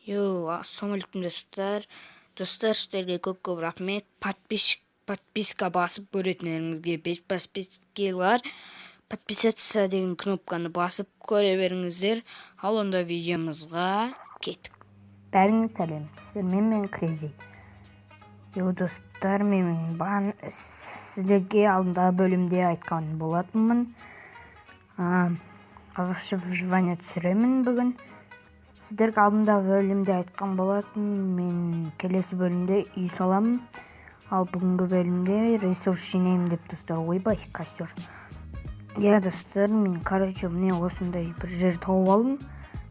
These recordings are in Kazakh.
Ассалаумалейкум достар. Достар, сіздерге көп рахмет. Подписка басып көретіндеріңізге подпискалар, подписаться деген кнопканы басып көре беріңіздер. Ал онда видеомызға кеттік. Бәріңіз сәлем. Мен Крези. Достар, мен сіздерге алдында бөлімде айтқан болатынмын. Қазақша выживание түсіремін бүгін. Сіздерге алдында бөлімде айтқан болатын, мен келесі бөлімде үй саламын. Ал бүгінгі бөлімде ресурс жинаймын деп достар, ойбай, костер. Достар, мен міне осындай бір жер тауып алдым.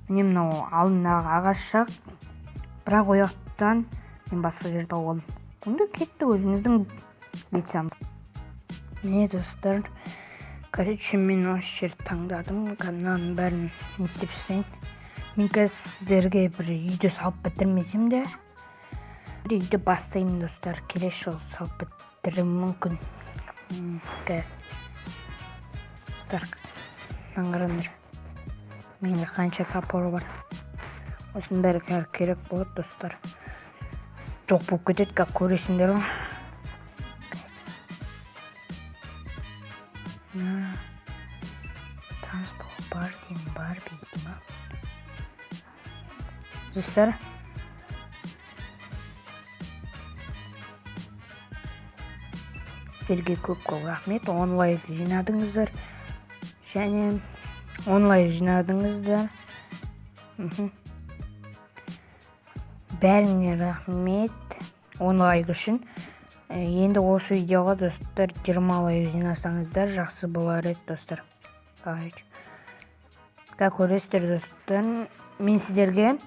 Міне мынау алдындағы ағаш шақ. Бірақ ояқтан мен басқа жер тауып алдым. Онда кетті, өзіңіздің бетсам. Міне достар, мен осы жерді таңдадым. Каналның бәрін не істеп істейін. Мен сіздерге бір үйді салып бітірмесем де, бір үйді бастаймын достар. Келесі жолы салып бітірім мүмкін. Таңғырыңдар. Менде қанша топор бар. Осының бәрі керек болады достар. Жоқ болып кетеді, как көресіңдер ғой. Бар бейді ма? Достар, сіздерге көп рахмет. Онлайн жинадыңыздар. Және онлайн жинадыңыздар. Бәріңе рахмет онлайн үшін. Енді осы видеоға достар 20 лайк жинасаңыздар жақсы болар еді достар. Как көресіздер достар, мен сіздерге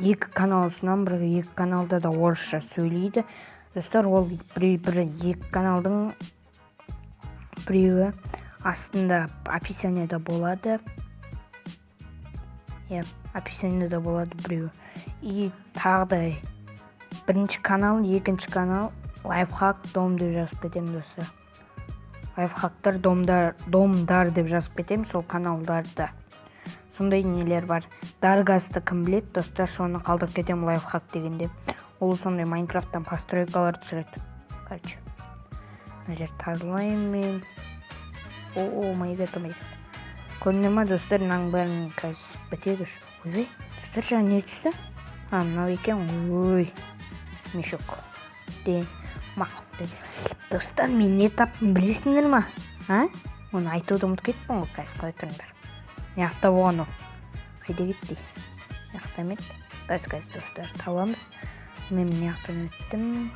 екі канал ұсынамын. Бір екі каналда да орысша сөйлейді. Достар, ол екі каналдың біреуі астында описаниеда болады. Описаниеда болады біреуі. И тағы да бірінші канал, екінші канал лайфхак дом деп жазып кетемін достар. Лайфхактар домдар деп жазып кетемін сол каналдарда. Сондай нелер бар. Даргасты кім біледі достар, соны қалдырып кетемін лайфхак дегенде. Ол сондай Майнкрафттан постройкалар түсіреді. Мына жер тазалаймын. Көріне ма достар, мынаның бәрін қазір бітеді. Ойбай, достар, жаңа не түсті? Мынау екен, мешок. Достар, мен не таптым білесіңдер ма? Оны айтуды ұмытып кетпін ғой, қазір қой тұрыңдар. Яқта болған ол. Қайда кетті? Яқта мет. Қазір достар, табамыз. Мен яқтан өттім.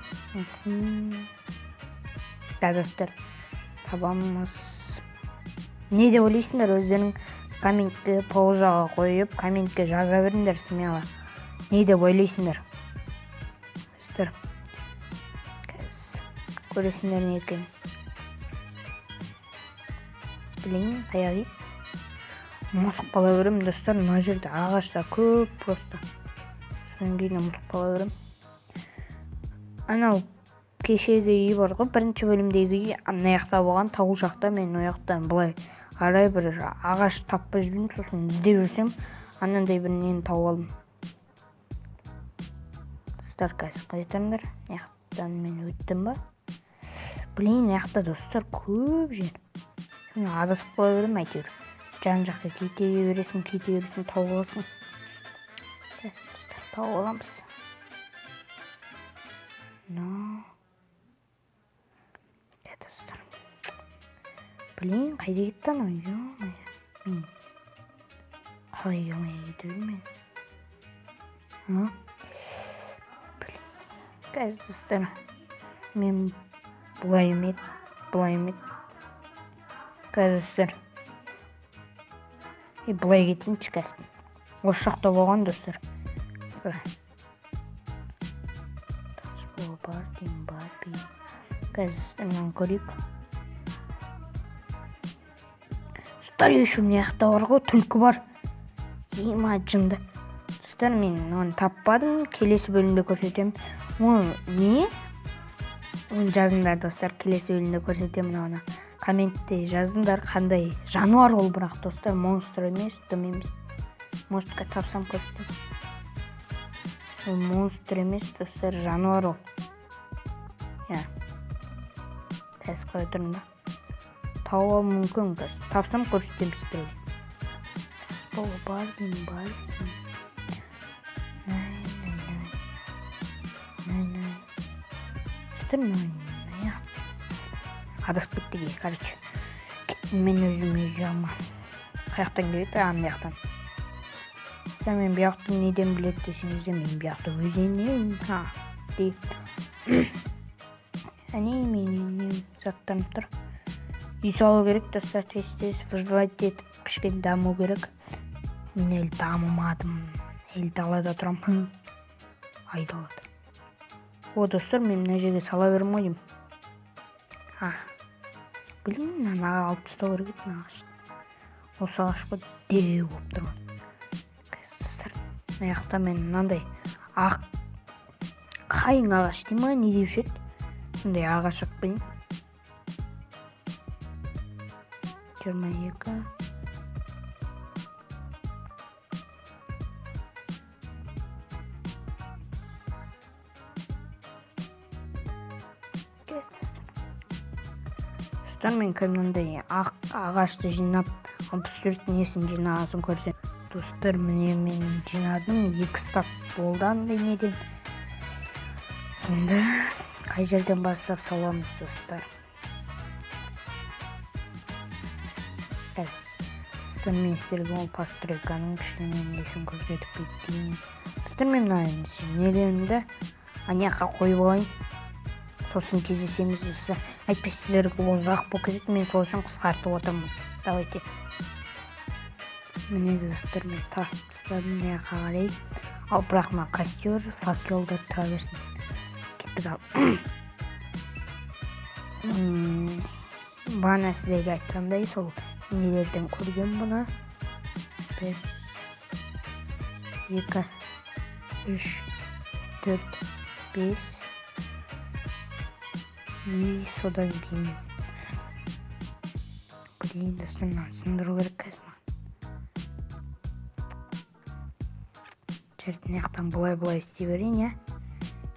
Достар, табамыз. Не деп ойлайсыңдар, өздерің комментке паузаға қойып, комментке жаза беріңдер смело. Не деп ойлайсыңдар? Достар, көресіңдер не екен? Білейін, қаяғы? Мұсық бала көрем, достар, мына жерде ағашта көп просто. Соның кейін мұсық бала көрем. Анау кешегі үй бар ғой, бірінші бөлімдегі үй ана жақта болған, тау жақта. Мен о жақтан былай арай бір ағаш таппай жүрмін, сосын іздеп жүрсем, анандай бір нені тауып алдым. Достар, қазір қайтарыңдар. Яқтан мен өттім ба? Білейін, яқта достар көп жер. Адасып қоя берем әйтеуір. Жан жаққа кете бересің, тауып аласың. Тауып аламыз. Достар. Білейін, қайда кетті анау? Мен қалай келмей кетіп мен. Қазір достар, мен бұлай емет. Қазір достар, бұлай кетейін шықасын. Осы жақта болған достар. Қазір достар, көрейік. Достар, ешім не яқта бар ғой, түлкі бар. Ема жынды. Достар, мен оны таппадым, келесі бөлімде көрсетемін. Ол не? Оны жазыңдар достар, келесі бөлімде көрсетемін оны. Комментте жазыңдар, қандай жануар ол, бірақ достар, монстр емес, дым емес. Монстрға тапсам көрсетемін. Ол монстр емес достар, жануар ол. Я. Тәс қой тұрында. Тауы мүмкін қыз. Тапсам көрсетем сіздерге. Бұл бардым. Най. Сіздер адасып кеттіге, короче. Мен өзіме жама. Қаяқтан келеді, ана жақтан. Мен бұяқты неден біледі десеңізде, мен бұяқты өзеннен дейді. Әне мен заттанып тұр. Үй салу керек, достар, тез выживать етіп кішкене даму керек. Мен әлі дамымадым. Әлі далада тұрам. Айдалады. О, достар, мен мына жерге сала берім ойым. Білмеймін, анаға алып тастау керек еді ағаш. Осы ағашқа деу болып тұрмын. Аяқта мен мынандай ақ қайың ағаш дей ма, не деуші еді? Сондай ағаш ақпен 22. Мен көмнандай ағашты жинап, 64 несін жинағасын көрсем. Достар, міне мен жинадым, 2 стак болды андай неден. Енді қай жерден бастап саламыз, достар. Достар, мен сіздерге ол постройканың кішкене несін көрсетіп кеттім. Достар, мен нелерімді аяққа қойып алайын. Сосын кездесеміз, достар. Әйтпесе сіздерге ұзақ болып кетеді, мен сол үшін қысқартып отырмын. Давайте. Міне достар, мен тасып тастадым, не қарай. Ал бірақ мына костер, факелда тұра берсін. Кеттік ал. Бағана сіздерге айтқандай, сол нелерден көрген бұны. 1, 2, 3, 4, 5. И содан кейін. Блин, достар, сындыру керек қазір. Жерден аяқтан бұлай істей берейін, я?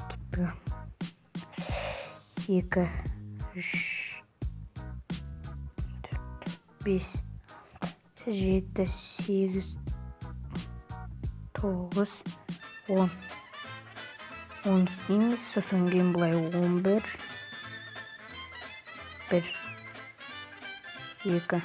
Кетпігі. 2, 3, 4, 5, 7, 8, 9, 10. 10 істейміз, сосын кейін бұлай 11. 1, 2,